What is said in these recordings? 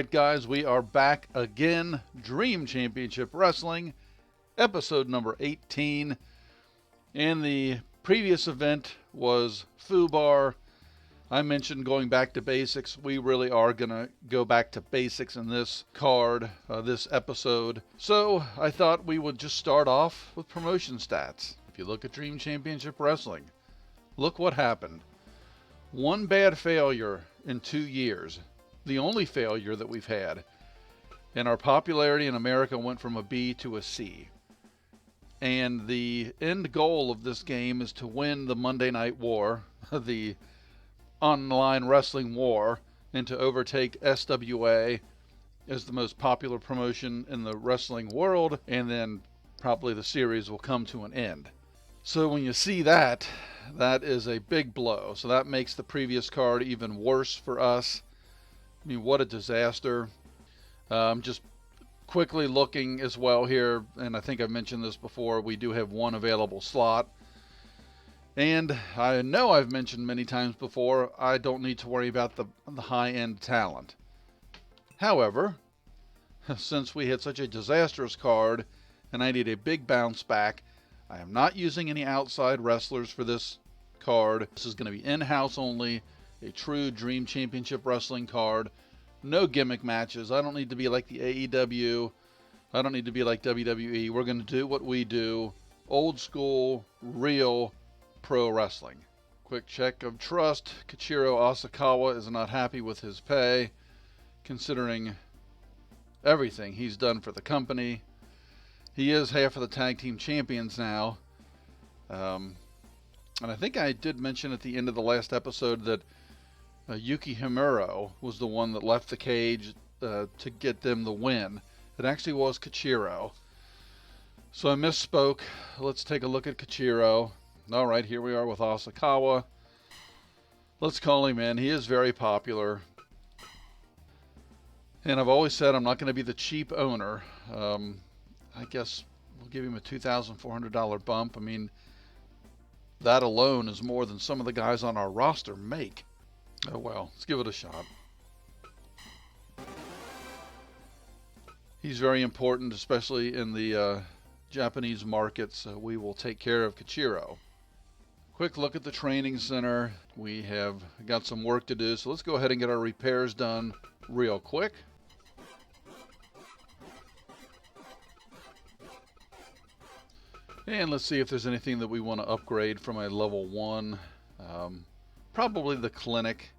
right, guys, we are back again. Dream Championship Wrestling, episode number 18. And the previous event was FUBAR. I mentioned going back to basics. We really are going to go back to basics in this card, this episode. So I thought we would just start off with promotion stats. If you look at Dream Championship Wrestling, look what happened. One bad failure in 2 years. The only failure that we've had. And our popularity in America went from a B to a C. And the end goal of this game is to win the Monday Night War, the online wrestling war, and to overtake SWA as the most popular promotion in the wrestling world, and then probably the series will come to an end. So when you see that, that is a big blow. So that makes the previous card even worse for us. I mean, what a disaster. Just quickly looking as well here, and I think I've mentioned this before, we do have one available slot. And I know I've mentioned many times before, I don't need to worry about the high-end talent. However, since we had such a disastrous card, and I need a big bounce back, I am not using any outside wrestlers for this card. This is going to be in-house only. A true Dream Championship Wrestling card. No gimmick matches. I don't need to be like the AEW. I don't need to be like WWE. We're going to do what we do. Old school, real pro wrestling. Quick check of trust. Kichiro Asakawa is not happy with his pay, considering everything he's done for the company. He is half of the tag team champions now. And I think I did mention at the end of the last episode that Yuki Himuro was the one that left the cage to get them the win. It actually was Kichiro. So I misspoke. Let's take a look at Kichiro. Alright, here we are with Asakawa. Let's call him in. He is very popular. And I've always said I'm not going to be the cheap owner. I guess we'll give him a $2,400 bump. I mean, that alone is more than some of the guys on our roster make. Oh well, let's give it a shot. He's very important, especially in the Japanese market, so we will take care of Kichiro. Quick look at the training center. We have got some work to do, so let's go ahead and get our repairs done real quick. And let's see if there's anything that we want to upgrade from a level 1. Probably the clinic.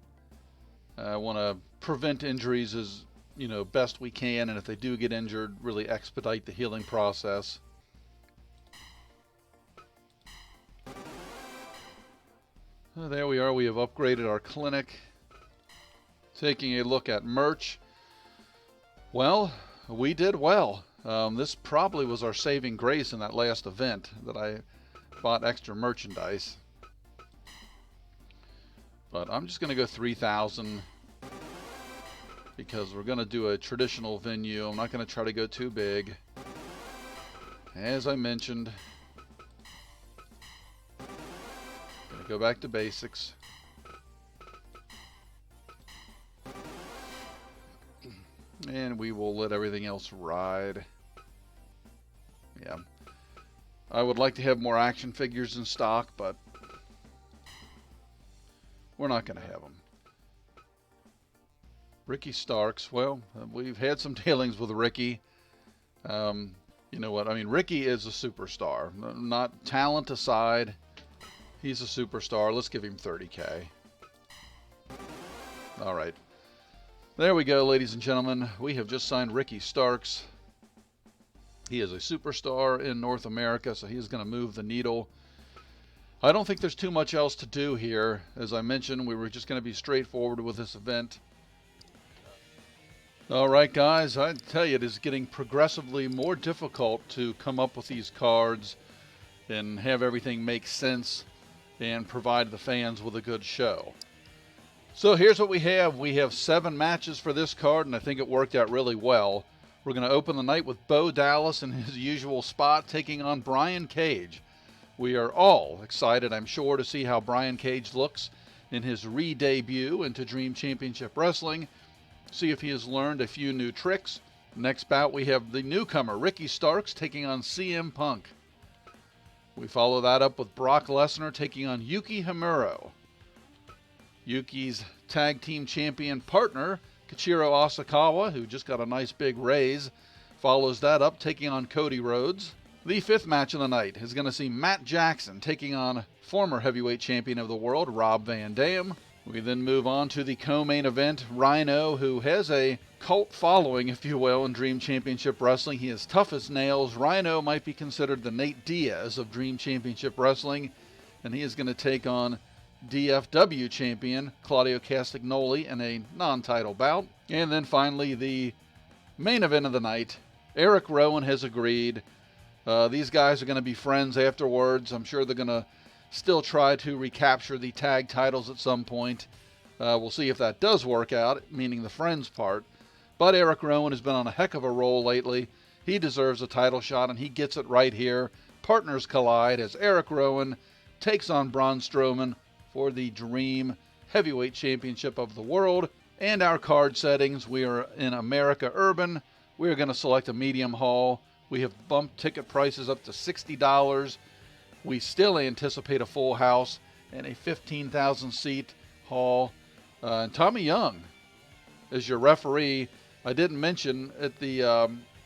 I want to prevent injuries as best we can, and if they do get injured, really expedite the healing process. There we are. We have upgraded our clinic. Taking a look at merch. Well, we did well. This probably was our saving grace in that last event that I bought extra merchandise. But I'm just going to go 3,000 because we're going to do a traditional venue. I'm not going to try to go too big. As I mentioned, going to go back to basics. And we will let everything else ride. Yeah. I would like to have more action figures in stock, but we're not going to have them. Ricky Starks. Well, we've had some dealings with Ricky. You know what? I mean, Ricky is a superstar. Not talent aside, he's a superstar. Let's give him 30K. All right. There we go, ladies and gentlemen. We have just signed Ricky Starks. He is a superstar in North America, so he's going to move the needle. I don't think there's too much else to do here. As I mentioned, we were just going to be straightforward with this event. All right, guys, I tell you, it is getting progressively more difficult to come up with these cards and have everything make sense and provide the fans with a good show. So here's what we have. We have 7 matches for this card, and I think it worked out really well. We're going to open the night with Bo Dallas in his usual spot, taking on Brian Cage. We are all excited, I'm sure, to see how Brian Cage looks in his re-debut into Dream Championship Wrestling. see if he has learned a few new tricks. Next bout, we have the newcomer, Ricky Starks, taking on CM Punk. We follow that up with Brock Lesnar taking on Yuki Himuro. Yuki's tag team champion partner, Kichiro Asakawa, who just got a nice big raise, follows that up, taking on Cody Rhodes. The fifth match of the night is going to see Matt Jackson taking on former heavyweight champion of the world, Rob Van Dam. We then move on to the co-main event, Rhino, who has a cult following, if you will, in Dream Championship Wrestling. He is tough as nails. Rhino might be considered the Nate Diaz of Dream Championship Wrestling, and he is going to take on DFW champion Claudio Castagnoli in a non-title bout. And then finally, the main event of the night, Eric Rowan has agreed. These guys are going to be friends afterwards. I'm sure they're going to still try to recapture the tag titles at some point. We'll see if that does work out, meaning the friends part. But Eric Rowan has been on a heck of a roll lately. He deserves a title shot, and he gets it right here. Partners collide as Eric Rowan takes on Braun Strowman for the Dream Heavyweight Championship of the world. And our card settings, we are in America Urban. We are going to select a medium hall. We have bumped ticket prices up to $60. We still anticipate a full house and a 15,000 seat hall. And Tommy Young is your referee. I didn't mention at the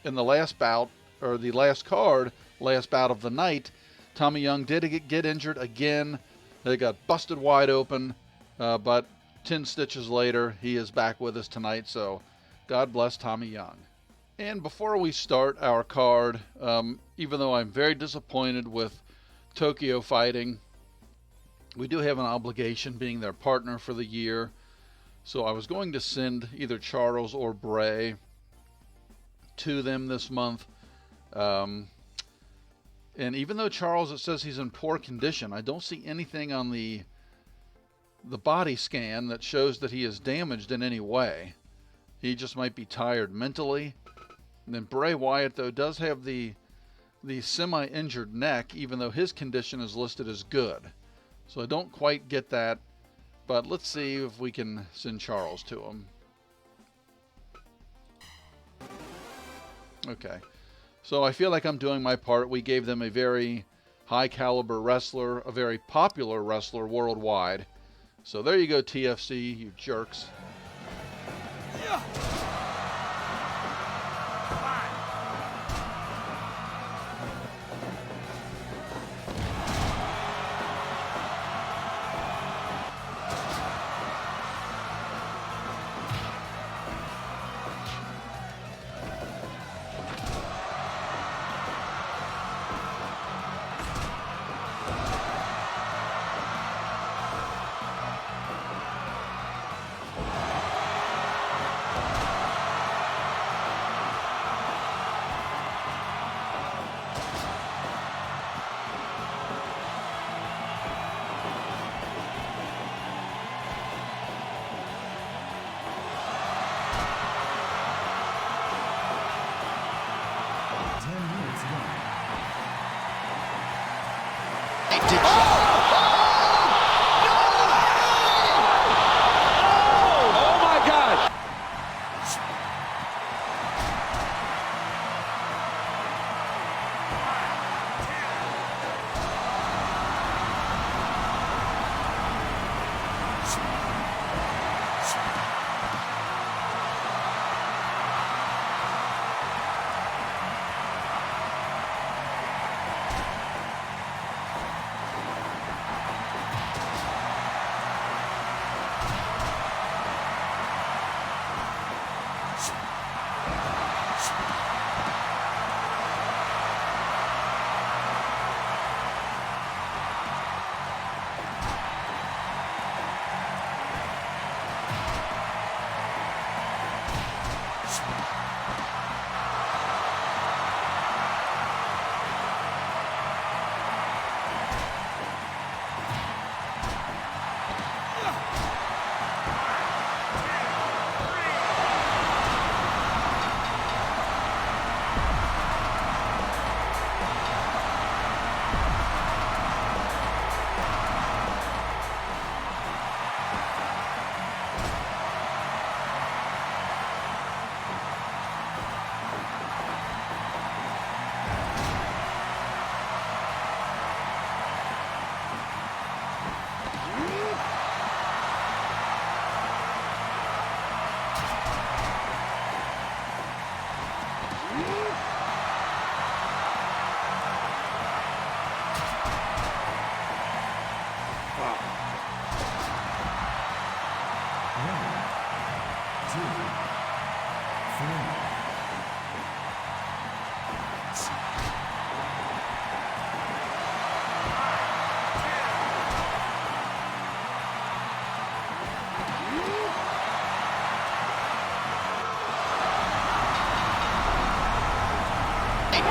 in the last bout, or the last card, last bout of the night, Tommy Young did get injured again. They got busted wide open, but 10 stitches later, he is back with us tonight, so God bless Tommy Young. And before we start our card, even though I'm very disappointed with Tokyo Fighting, we do have an obligation being their partner for the year. So I was going to send either Charles or Bray to them this month. And even though Charles, it says he's in poor condition, I don't see anything on the body scan that shows that he is damaged in any way. He just might be tired mentally. And then Bray Wyatt, though, does have the semi-injured neck, even though his condition is listed as good. So I don't quite get that, but let's see if we can send Charles to him. Okay, so I feel like I'm doing my part. We gave them a very high-caliber wrestler, a very popular wrestler worldwide. So there you go, TFC, you jerks. Yeah.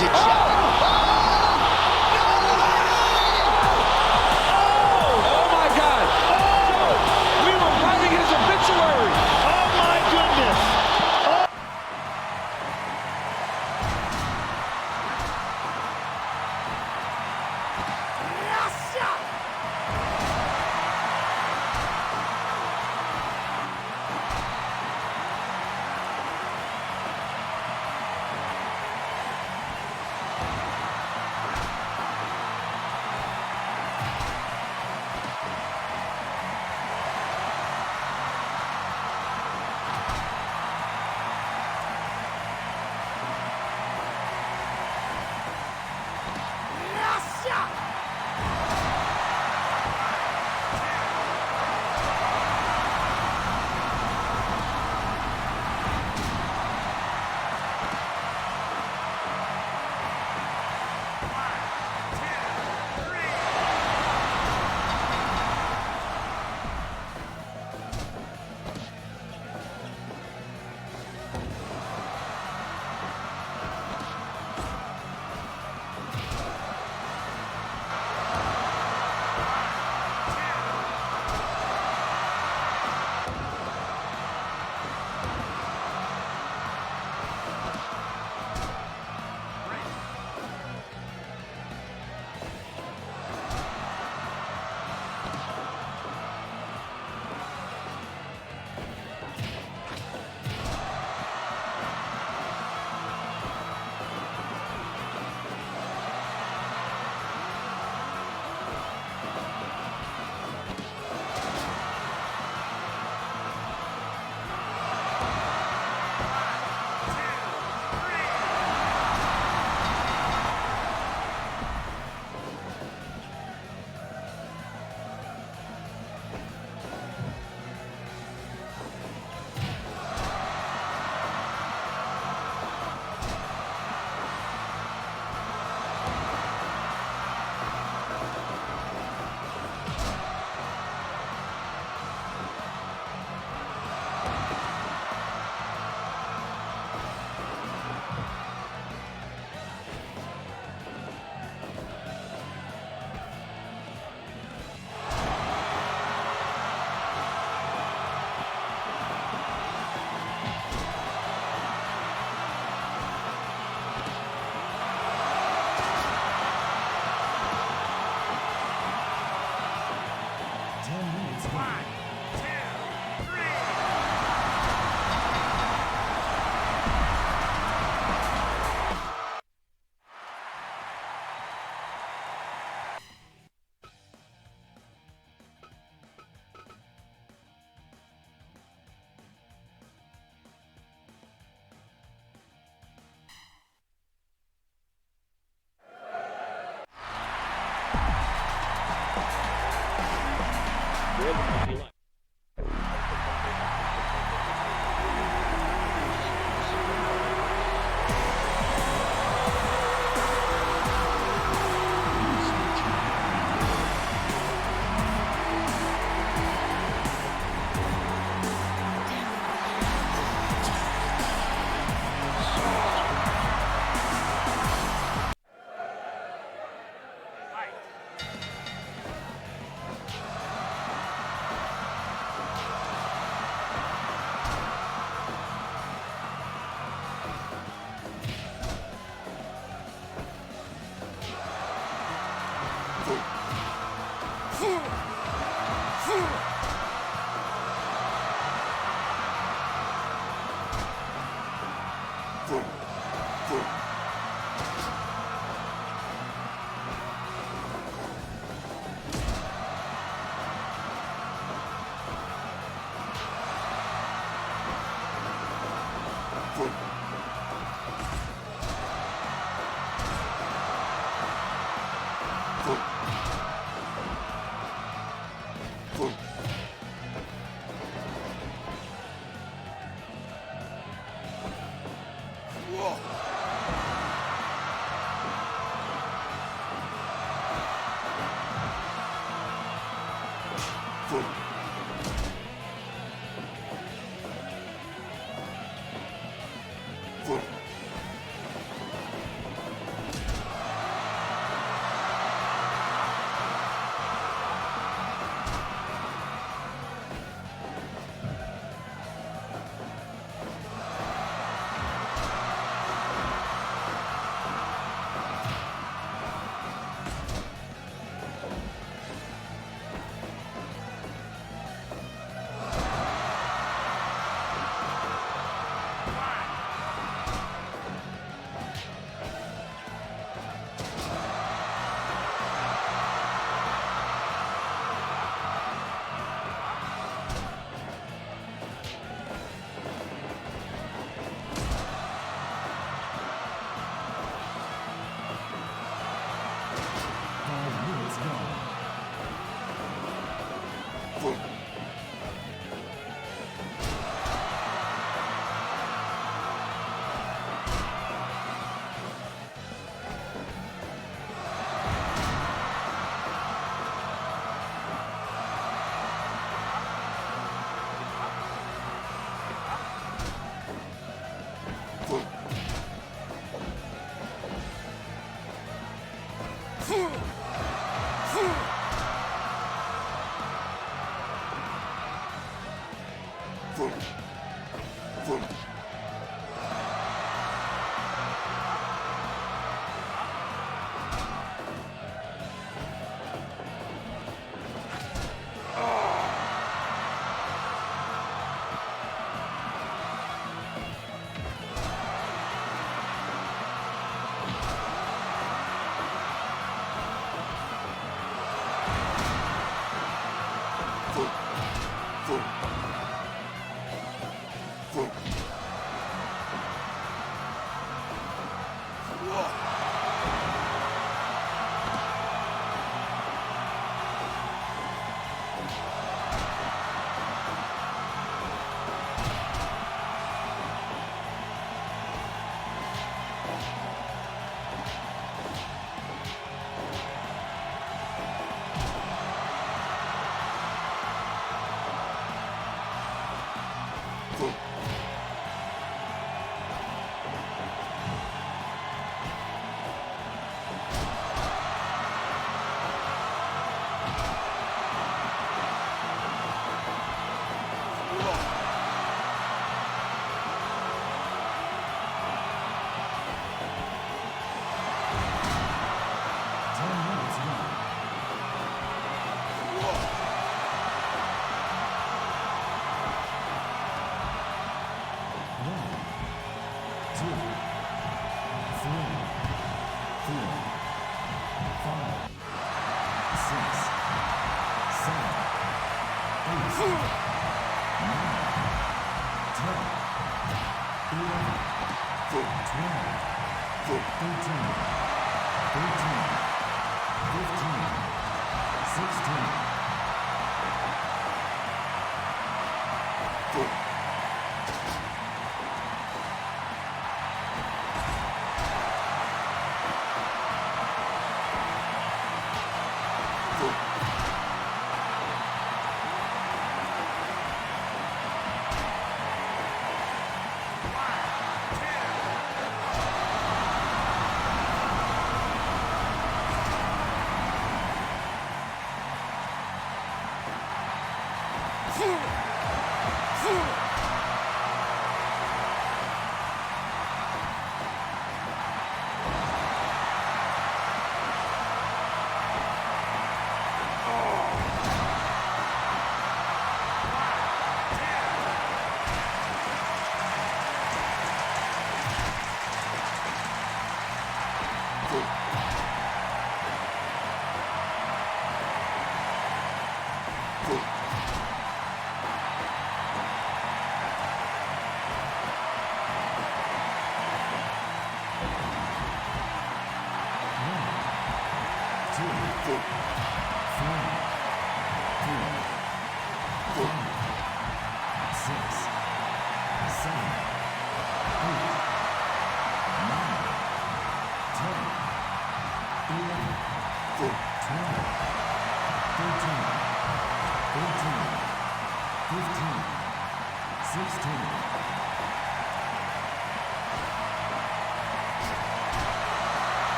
to challenge. Oh my God! Oh! We were writing his obituary. Oh my goodness!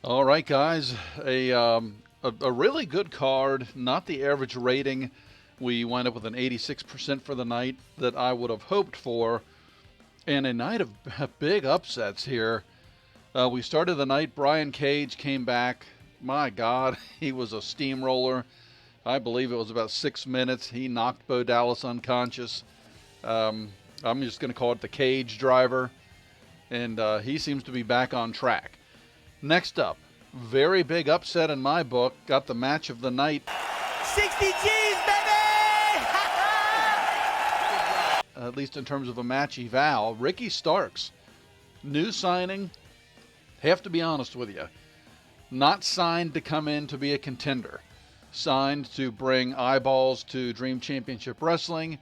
All right, guys, a really good card, not the average rating. We wind up with an 86% for the night that I would have hoped for, and a night of big upsets here. We started the night, Brian Cage came back. My God, he was a steamroller. I believe it was about 6 minutes. He knocked Bo Dallas unconscious. I'm just going to call it the Cage driver, and he seems to be back on track. Next up, very big upset in my book, got the match of the night. 60 G's, baby! At least in terms of a match eval, Ricky Starks. New signing, have to be honest with you. Not signed to come in to be a contender. Signed to bring eyeballs to Dream Championship Wrestling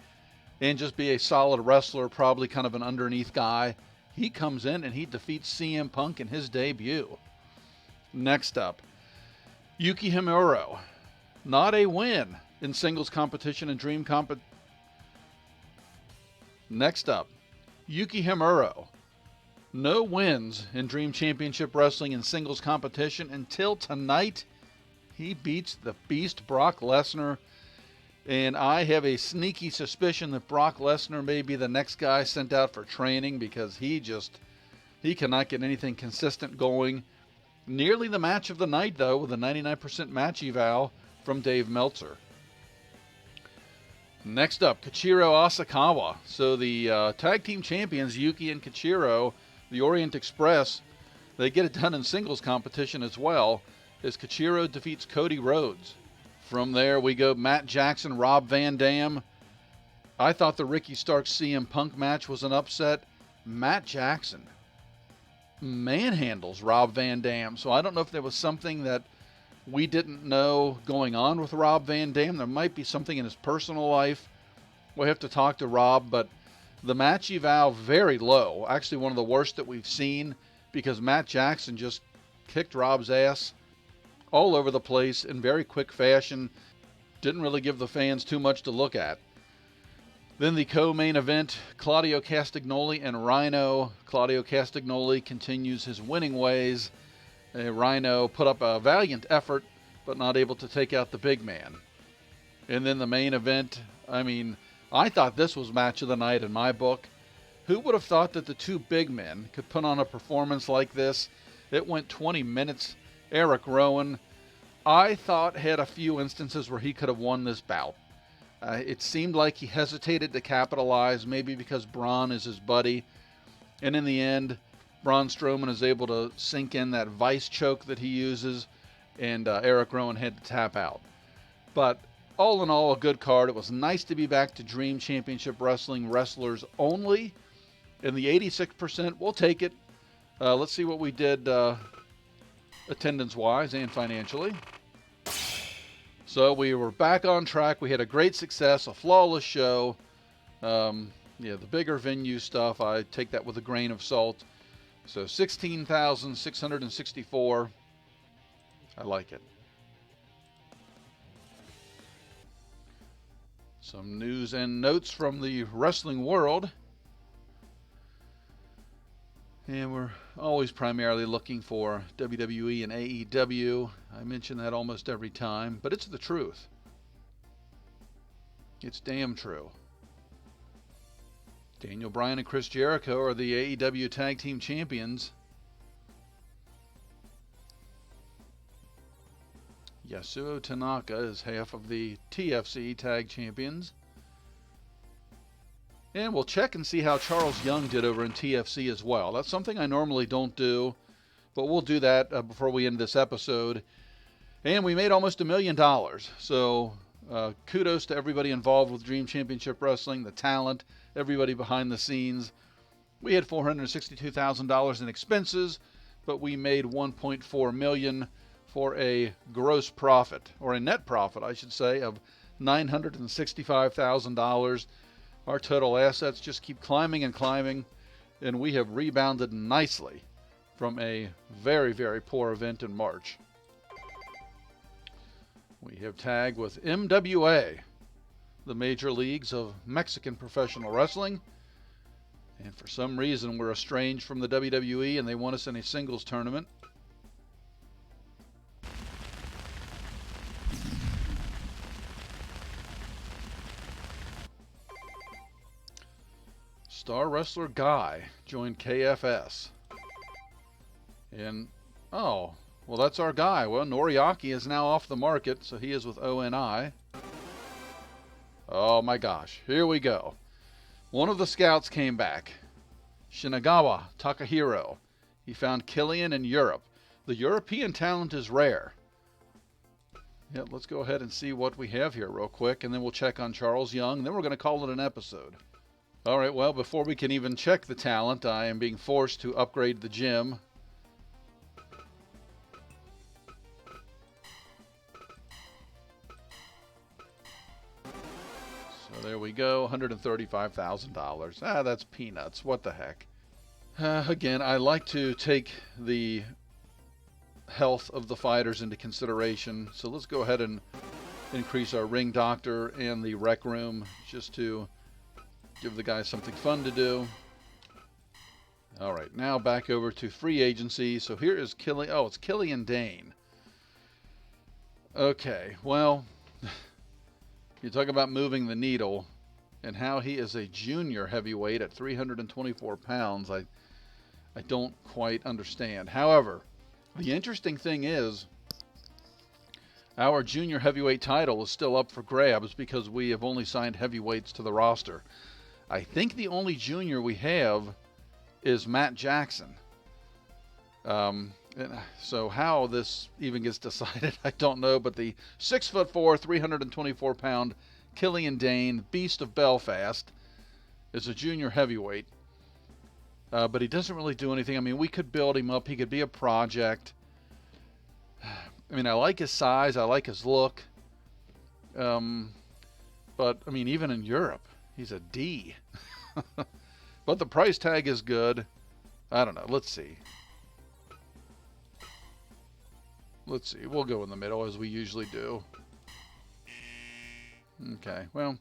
and just be a solid wrestler, probably kind of an underneath guy. He comes in and he defeats CM Punk in his debut. Next up, Yuki Himuro. Not a win in singles competition and Dream Next up, Yuki Himuro. No wins in Dream Championship Wrestling and singles competition until tonight. He beats the Beast Brock Lesnar. And I have a sneaky suspicion that Brock Lesnar may be the next guy sent out for training because he cannot get anything consistent going. Nearly the match of the night, though, with a 99% match eval from Dave Meltzer. Next up, Kichiro Asakawa. So the tag team champions, Yuki and Kichiro, the Orient Express, they get it done in singles competition as well, as Kichiro defeats Cody Rhodes. From there, we go Matt Jackson, Rob Van Dam. I thought the Ricky Starks CM Punk match was an upset. Matt Jackson manhandles Rob Van Dam. So I don't know if there was something that we didn't know going on with Rob Van Dam. There might be something in his personal life. We'll have to talk to Rob, but the match eval very low. Actually, one of the worst that we've seen because Matt Jackson just kicked Rob's ass all over the place in very quick fashion. Didn't really give the fans too much to look at. Then the co-main event, Claudio Castagnoli and Rhino. Claudio Castagnoli continues his winning ways. Rhino put up a valiant effort, but not able to take out the big man. And then the main event, I thought this was match of the night in my book. Who would have thought that the two big men could put on a performance like this? It went 20 minutes. Eric Rowan, I thought, had a few instances where he could have won this bout. It seemed like he hesitated to capitalize, maybe because Braun is his buddy. And in the end, Braun Strowman is able to sink in that vice choke that he uses, and Eric Rowan had to tap out. But all in all, a good card. It was nice to be back to Dream Championship Wrestling wrestlers only. And the 86%, we'll take it. Let's see what we did attendance-wise and financially. So we were back on track. We had a great success, a flawless show. The bigger venue stuff, I take that with a grain of salt. So 16,664. I like it. Some news and notes from the wrestling world. And we're always primarily looking for WWE and AEW. I mention that almost every time, but it's the truth. It's damn true. Daniel Bryan and Chris Jericho are the AEW Tag Team Champions. Yasuo Tanaka is half of the TFC Tag Champions. And we'll check and see how Charles Young did over in TFC as well. That's something I normally don't do, but we'll do that before we end this episode. And we made almost $1 million. So kudos to everybody involved with Dream Championship Wrestling, the talent, everybody behind the scenes. We had $462,000 in expenses, but we made $1.4 million for a gross profit, or a net profit, I should say, of $965,000. Our total assets just keep climbing and climbing, and we have rebounded nicely from a very, very poor event in March. We have tagged with MWA, the major leagues of Mexican professional wrestling, and for some reason we're estranged from the WWE and they want us in a singles tournament. Star Wrestler Guy joined KFS. And, oh, well, that's our guy. Well, Noriaki is now off the market, so he is with ONI. Oh my gosh, here we go. One of the scouts came back. Shinagawa Takahiro. He found Killian in Europe. The European talent is rare. Yeah, let's go ahead and see what we have here real quick, and then we'll check on Charles Young, and then we're going to call it an episode. All right, well, before we can even check the talent, I am being forced to upgrade the gym. So there we go, $135,000. Ah, that's peanuts. What the heck? Again, I like to take the health of the fighters into consideration. So let's go ahead and increase our ring doctor and the rec room just to give the guys something fun to do. All right, now back over to free agency. So here is it's Killian Dane. Okay, well, you talk about moving the needle and how he is a junior heavyweight at 324 pounds. I don't quite understand. However, the interesting thing is our junior heavyweight title is still up for grabs because we have only signed heavyweights to the roster. I think the only junior we have is Matt Jackson. So how this even gets decided, I don't know. But the 6'4", 324-pound Killian Dane, Beast of Belfast, is a junior heavyweight. But he doesn't really do anything. I mean, we could build him up. He could be a project. I mean, I like his size. I like his look. But, I mean, even in Europe, he's a D. But the price tag is good. I don't know. Let's see. We'll go in the middle as we usually do. Okay. Well,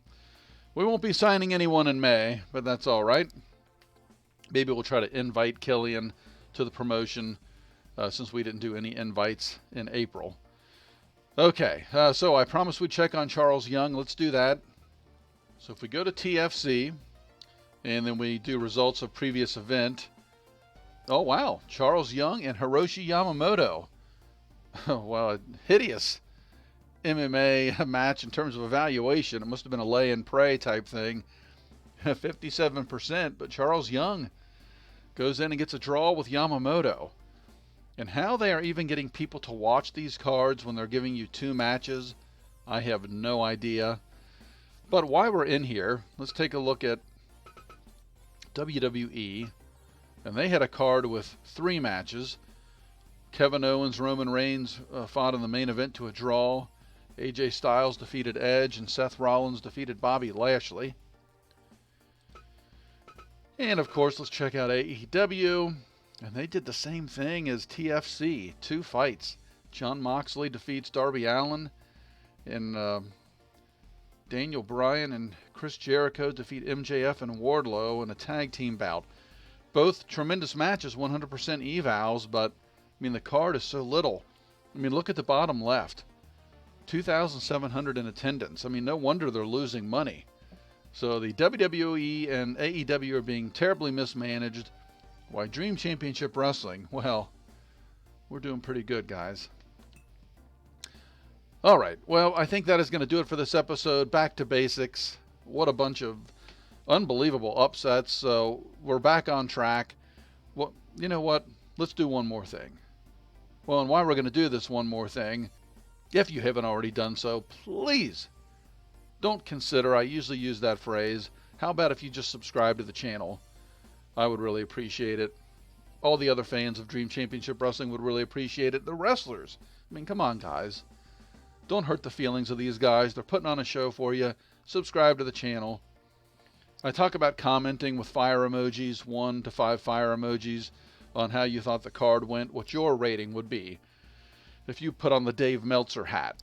we won't be signing anyone in May, but that's all right. Maybe we'll try to invite Killian to the promotion since we didn't do any invites in April. Okay. So I promised we'd check on Charles Young. Let's do that. So if we go to TFC and then we do results of previous event. Oh, wow. Charles Young and Hiroshi Yamamoto. Well, a hideous MMA match in terms of evaluation. It must have been a lay and pray type thing. 57%, but Charles Young goes in and gets a draw with Yamamoto. And how they are even getting people to watch these cards when they're giving you 2 matches, I have no idea. But while we're in here, let's take a look at WWE. And they had a card with 3 matches. Kevin Owens, Roman Reigns fought in the main event to a draw. AJ Styles defeated Edge, and Seth Rollins defeated Bobby Lashley. And of course, let's check out AEW. And they did the same thing as TFC. 2 fights. Jon Moxley defeats Darby Allin. And Daniel Bryan and Chris Jericho defeat MJF and Wardlow in a tag team bout. Both tremendous matches, 100% evals, but I mean, the card is so little. I mean, look at the bottom left. 2,700 in attendance. I mean, no wonder they're losing money. So the WWE and AEW are being terribly mismanaged. Why, Dream Championship Wrestling, well, we're doing pretty good, guys. All right, well, I think that is going to do it for this episode. Back to basics. What a bunch of unbelievable upsets. So we're back on track. Well, you know what? Let's do one more thing. Well, and while we're going to do this one more thing, if you haven't already done so, please don't consider, I usually use that phrase, how about if you just subscribe to the channel? I would really appreciate it. All the other fans of Dream Championship Wrestling would really appreciate it. The wrestlers I mean, come on, guys. Don't hurt the feelings of these guys. They're putting on a show for you. Subscribe to the channel. I talk about commenting with fire emojis, 1 to 5 fire emojis, on how you thought the card went, what your rating would be if you put on the Dave Meltzer hat.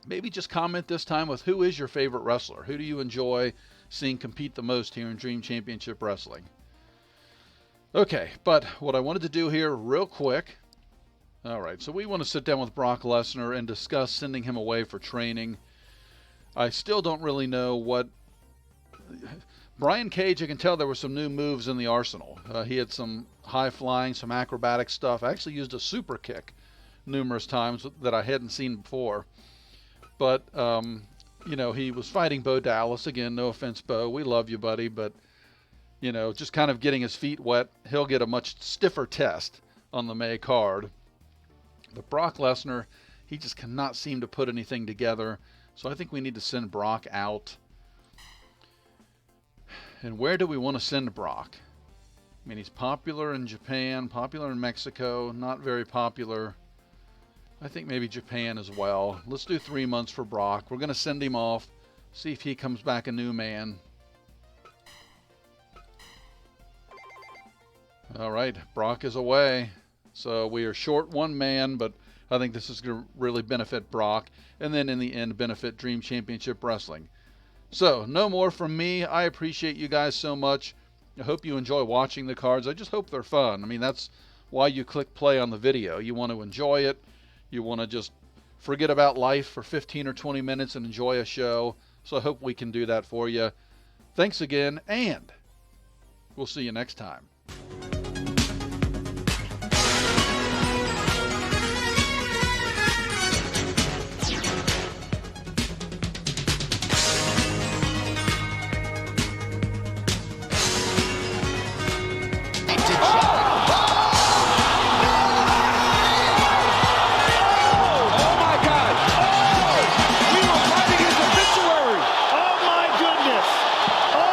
Maybe just comment this time with who is your favorite wrestler? Who do you enjoy seeing compete the most here in Dream Championship Wrestling? Okay, but what I wanted to do here real quick. All right, so we want to sit down with Brock Lesnar and discuss sending him away for training. I still don't really know what... Brian Cage, I can tell there were some new moves in the arsenal. He had some high flying, some acrobatic stuff. I actually used a super kick numerous times that I hadn't seen before. But, you know, he was fighting Bo Dallas. Again, no offense, Bo. We love you, buddy. But, you know, just kind of getting his feet wet. He'll get a much stiffer test on the May card. But Brock Lesnar, he just cannot seem to put anything together. So I think we need to send Brock out. And where do we want to send Brock? I mean, he's popular in Japan, popular in Mexico, not very popular. I think maybe Japan as well. Let's do 3 months for Brock. We're going to send him off, see if he comes back a new man. All right, Brock is away. So we are short 1 man, but I think this is going to really benefit Brock, and then in the end benefit Dream Championship Wrestling. So, no more from me. I appreciate you guys so much. I hope you enjoy watching the cards. I just hope they're fun. I mean, that's why you click play on the video. You want to enjoy it. You want to just forget about life for 15 or 20 minutes and enjoy a show. So I hope we can do that for you. Thanks again, and we'll see you next time.